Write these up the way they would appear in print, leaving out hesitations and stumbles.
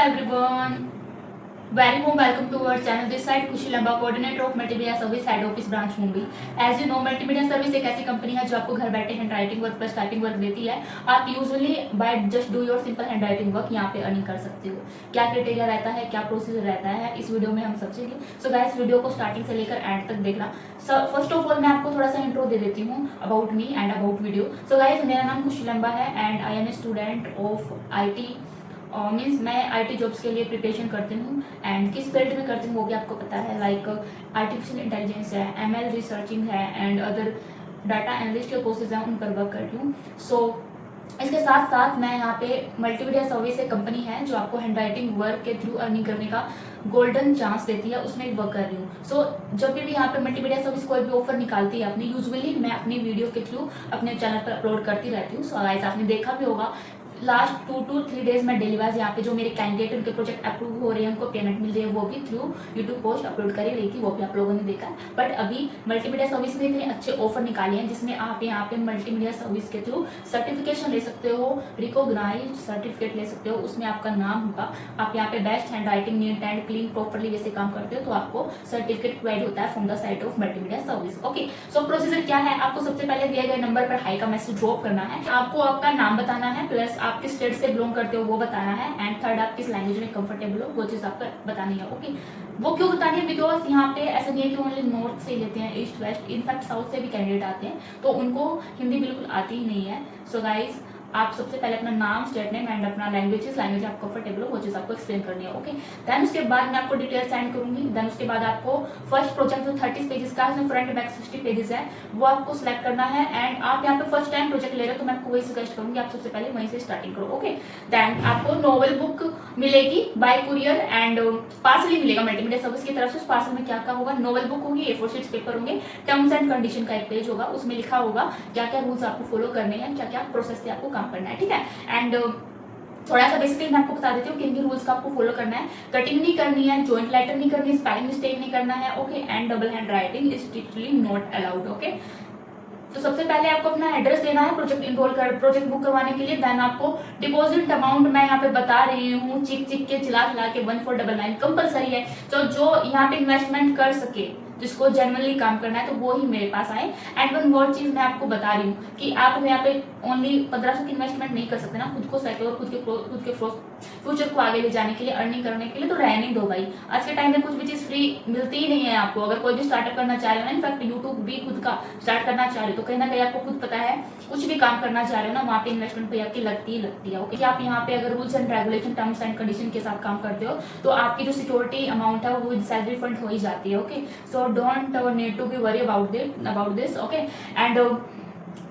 everyone. Very warm welcome to our channel. This side Khushi Lamba, coordinator of multimedia service, head office branch Mumbai. As you know, multimedia service एक ऐसी company है जो आपको घर बैठे handwriting work plus typing work देती है। आप usually by just do your simple handwriting work यहाँ पे अर्निंग कर सकते हो। क्या क्राइटेरिया रहता है, क्या प्रोसीजर रहता है, इस वीडियो में हम समझेंगे। सो गाइस, वीडियो को स्टार्टिंग से लेकर एंड तक देखना। फर्स्ट ऑफ ऑल मैं आपको थोड़ा सा इंट्रो दे देती हूँ about me and about video. So guys, मेरा नाम खुशी लंबा है and I am a student of IT। Means मैं IT जॉब्स के लिए प्रिपरेशन करती हूँ एंड किस फील्ड में करती हूँ वो भी आपको पता है। लाइक आर्टिफिशियल इंटेलिजेंस है, ML रिसर्चिंग है एंड अदर डाटा एनालिस्ट के कोर्सेज हैं, उन पर वर्क करती हूँ। सो इसके साथ साथ मैं यहाँ पे मल्टीमीडिया सर्विस एक कंपनी है जो आपको हैंड राइटिंग वर्क के थ्रू अर्निंग करने का गोल्डन चांस देती है, उसमें वर्क कर रही हूँ। सो जब भी यहाँ पे मल्टीमीडिया सर्विस कोई भी ऑफर निकालती है अपनी, यूजुअली मैं अपनी वीडियो के थ्रू अपने चैनल पर अपलोड करती रहती हूँ। सो गाइस, आपने देखा भी होगा लास्ट 2 to 3 डेज में डेली वाइज यहाँ पे जो मेरे कैंडिडेट उनके प्रोजेक्ट अप्रूव हो रहे हैं, उनको पेमेंट मिल रही है, वो भी थ्रू यूट्यूब पोस्ट अपलोड कर ही रही थी, वो भी आप लोगों ने देखा। बट अभी मल्टीमीडिया सर्विस ने इतने अच्छे ऑफर निकाले हैं जिसमें आप यहाँ पे मल्टीमीडिया सर्विस के थ्रू सर्टिफिकेशन ले सकते हो, रिकॉग्नाइज्ड सर्टिफिकेट ले सकते हो, उसमें आपका नाम होगा। आप यहाँ पे best hand writing, neat and clean properly वैसे काम करते हो तो आपको सर्टिफिकेट प्रोवाइड होता है from the side of multimedia service. Okay, so procedure क्या है, आपको सबसे पहले दिए गए नंबर पर हाई का मैसेज ड्रॉप करना है। आपको आपका नाम बताना है, प्लस आप किस स्टेट से बिलोंग करते हो वो बताना है एंड थर्ड आप किस लैंग्वेज में कंफर्टेबल हो वो चीज आपको बतानी है। ओके, वो क्यों बतानी है, बिकॉज यहाँ पे ऐसा नहीं है कि ओनली नॉर्थ से लेते हैं, ईस्ट वेस्ट, इनफैक्ट साउथ से भी कैंडिडेट आते हैं तो उनको हिंदी बिल्कुल आती ही नहीं है। सो गाइज, आप सबसे पहले अपना नाम, स्टेट नेम एंड अपना लैंग्वेज आप कंफर्टेबल हो वो चीज आपको एक्सप्लेन करनी है। ओके, देन उसके बाद मैं आपको डिटेल सेंड करूंगी। देन उसके बाद आपको फर्स्ट प्रोजेक्ट जो 30 पेजेस का है, फ्रंट बैक 60 पेजेस है, वो आपको सिलेक्ट करना है। एंड आप यहाँ पे फर्स्ट टाइम प्रोजेक्ट ले रहे हो तो मैं आपको वही सजेस्ट करूंगी, आप सबसे पहले वहीं से स्टार्टिंग करो। ओके, देन आपको नॉवल बुक मिलेगी बाय कुरियर एंड पार्सली मिलेगा मल्टीमीडिया सर्विस की तरफ से। पार्सल में क्या क्या होगा, नॉवल बुक होगी, A4 शीट्स पेपर होंगे, टर्म्स एंड कंडीशन का एक पेज होगा, उसमें लिखा होगा क्या क्या रूल्स आपको फॉलो करने हैं, क्या क्या प्रोसेस से आपको काम करना है। ठीक है, एंड थोड़ा सा बेसिकली मैं आपको बता देती हूँ किन किन रूल्स का आपको फॉलो करना है। कटिंग नहीं करनी है, जॉइंट लेटर नहीं करनी, स्पेलिंग मिस्टेक नहीं करना है। Okay, and double hand writing is strictly not allowed. Okay, तो सबसे पहले आपको अपना एड्रेस देना है प्रोजेक्ट बुक करवाने के लिए। देन आपको डिपॉजिट अमाउंट मैं यहाँ पे बता रही हूँ, चिक के चिल्ला के 1499 कंपलसरी है। तो जो यहाँ पे इन्वेस्टमेंट कर सके, जिसको जनरली काम करना है तो वो ही मेरे पास आए। एंड वन और चीज मैं आपको बता रही हूँ कि आप यहाँ पे ओनली 1500 की इन्वेस्टमेंट नहीं कर सकते ना, खुद को सिक्योर, खुद के फ्यूचर को आगे ले जाने के लिए, अर्निंग करने के लिए तो रहने दो भाई। आज के टाइम में कुछ भी चीज फ्री मिलती ही नहीं है आपको। अगर कोई भी स्टार्टअप करना चाह रहे हो ना, इनफैक्ट यूट्यूब भी खुद का स्टार्ट करना चाह रहे हो तो कहीं ना कहीं आपको खुद पता है, कुछ भी काम करना चाह रहे हो ना, वहाँ पे इन्वेस्टमेंट पे आपकी लगती ही लगती है। ओके, आप यहाँ पे अगर rules and regulation, terms and condition के साथ काम करते हो तो आपकी जो सिक्योरिटी अमाउंट है वो सैलरी फंड हो ही जाती है। Okay, so don't need to be worry about this. Okay, and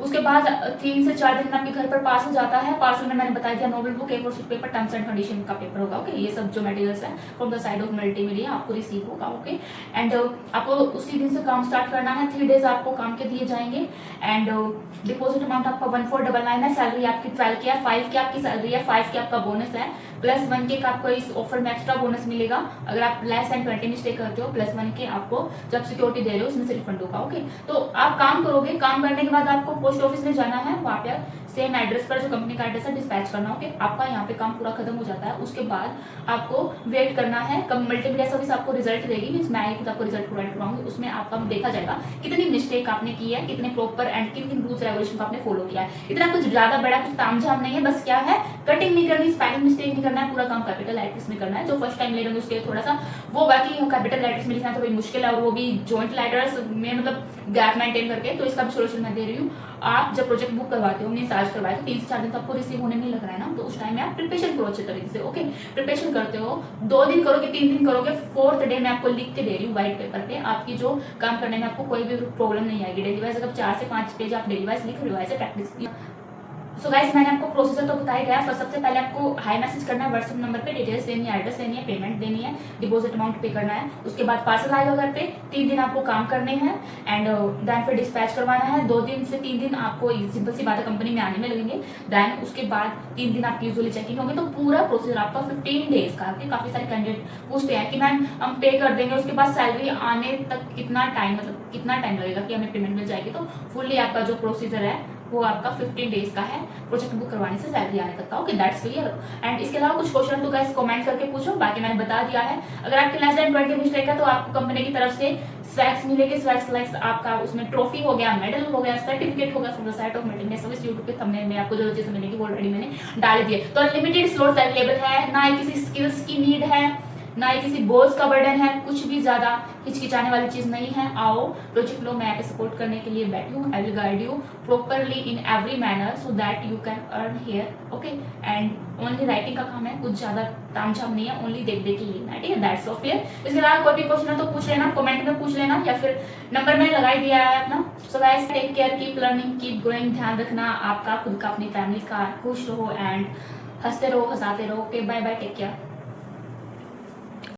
उसके बाद 3 से 4 दिन में आपके घर पर पार्सल जाता है। पार्सल में मैंने बता दिया noble book, A4 sheet paper, terms and condition का पेपर होगा। ओके, ये सब जो मटेरियल्स है from the side of multimedia आपको रिसीव होगा। ओके, एंड आपको उसी दिन से काम स्टार्ट करना है। 3 डेज आपको काम के दिए जाएंगे एंड डिपॉजिट अमाउंट आपका 1499 है। सैलरी आपकी 12 की है, 5 की आपकी सैलरी है, 5 की आपका बोनस है, प्लस 1K का आपको इस ऑफर में एक्स्ट्रा बोनस मिलेगा अगर आप लेस देन 20 में स्टे करते हो। प्लस 1K आपको जब सिक्योरिटी दे रहे हो उसमें से रिफंड होगा। ओके, तो आप काम करोगे, काम करने के बाद आपको पोस्ट ऑफिस में जाना है, वहाँ पे सेम एड्रेस पर जो कंपनी का एड्रेस है डिस्पैच करना। ओके, आपका यहाँ पे काम पूरा खत्म हो जाता है। उसके बाद आपको वेट करना है, मल्टीमीडिया सर्विस आपको रिजल्ट देगी, मीन्स मैं खुद आपको रिजल्ट प्रोवाइड करवाऊंगी। उसमें आपका देखा जाएगा कितनी मिस्टेक आपने की है, कितने प्रॉपर एंड किन किन रूल्स रेगुलेशन का आपने फॉलो किया है। इतना कुछ ज्यादा बड़ा कुछ तामझाम नहीं है, बस क्या है, कटिंग नहीं करनी, स्पेलिंग मिस्टेक नहीं करना है, पूरा काम कैपिटल लेटर्स में करना है। जो फर्स्ट टाइम ले रहे उसके थोड़ा सा वो, बाकी कैपिटल लेटर्स में लिखना तो भाई मुश्किल है, और वो भी जॉइंट लेटर्स में, मतलब गैप मेंटेन करके। तो इसका भी सोल्यूशन मैं दे रही हूँ। आप जब प्रोजेक्ट बुक करवाते हो, मीन चार्ज करवाए तो 3 से 4 दिन तो आपको रिसीव होने नहीं लग रहा है ना, तो उस टाइम में आप प्रिपरेशन करो अच्छे तरीके से। ओके, प्रिपरेशन करते हो, 2 दिन करोगे, 3 दिन करोगे, 4th डे मैं आपको लिख के दे रही हूँ व्हाइट पेपर पे, आपकी जो काम करने में आपको कोई भी प्रॉब्लम नहीं आएगी। डेली वाइज अगर 4 से 5 पेज आप डेली वाइज लिख रहे हो, ऐसे प्रैक्टिस। सो गाइस, मैंने आपको प्रोसीजर तो बताया गया। सबसे पहले आपको हाई मैसेज करना है व्हाट्सएप नंबर पे, डिटेल्स देनी है, एड्रेस देनी है, पेमेंट देनी है, डिपॉजिट अमाउंट पे करना है। उसके बाद पार्सल आएगा घर पे, 3 दिन आपको काम करने हैं एंड देन फिर डिस्पैच करवाना है। 2 दिन से 3 दिन आपको सिंपल सी बात है कंपनी में आने में लगेंगे। देन उसके बाद 3 दिन आपकी यूजुअली चेकिंग होंगे। तो पूरा प्रोसीजर आपका 15 डेज का। काफी सारे कैंडिडेट पूछते हैं कि मैम हम पे कर देंगे, उसके बाद सैलरी आने तक कितना टाइम, मतलब कितना टाइम लगेगा कि हमें पेमेंट मिल जाएगी। तो फुल्ली आपका जो प्रोसीजर है वो आपका 15 डेज का है प्रोजेक्ट बुक करवाने से सैलरी आने तक का। Okay, that's clear. एंड इसके अलावा कुछ क्वेश्चन तो गाइस कमेंट करके पूछो, बाकी मैंने बता दिया है। अगर आपके लेस देन 20 मिस्टेक है तो आपको कंपनी की तरफ से स्वैग्स मिलेगी। स्वैग्स लाइक आपका उसमें ट्रॉफी हो गया, मेडल हो गया, सर्टिफिकेट हो गया from the site of multimedia service. YouTube पे थंबनेल में आपको जो चीजें मिलेगी वो ऑलरेडी मैंने डाल दी है। तो अनलिमिटेड स्लॉट्स अवेलेबल है, ना ही किसी स्किल्स की नीड है, ना ही किसी बोझ का बर्डन है, कुछ भी ज्यादा हिचकिचाने वाली चीज नहीं है। आओ प्रोजेक्ट लो, मैं आपको सपोर्ट करने के लिए बैठी हूँ। I will guide you properly in every manner so that you can earn here. Okay, and only writing का काम है, कुछ ज्यादा तामझाम नहीं है, ओनली देख देख के लिखना है, ठीक है। That's of clear. इसके अलावा कोई भी क्वेश्चन है तो पूछ लेना, कमेंट में पूछ लेना, या फिर नंबर मैंने लगा ही दिया है अपना। So guys take care, keep learning, keep going. ध्यान रखना आपका, खुद का, अपनी फैमिली का। खुश रहो एंड हंसते रहो, हंसाते रहो। Okay, bye bye, take care.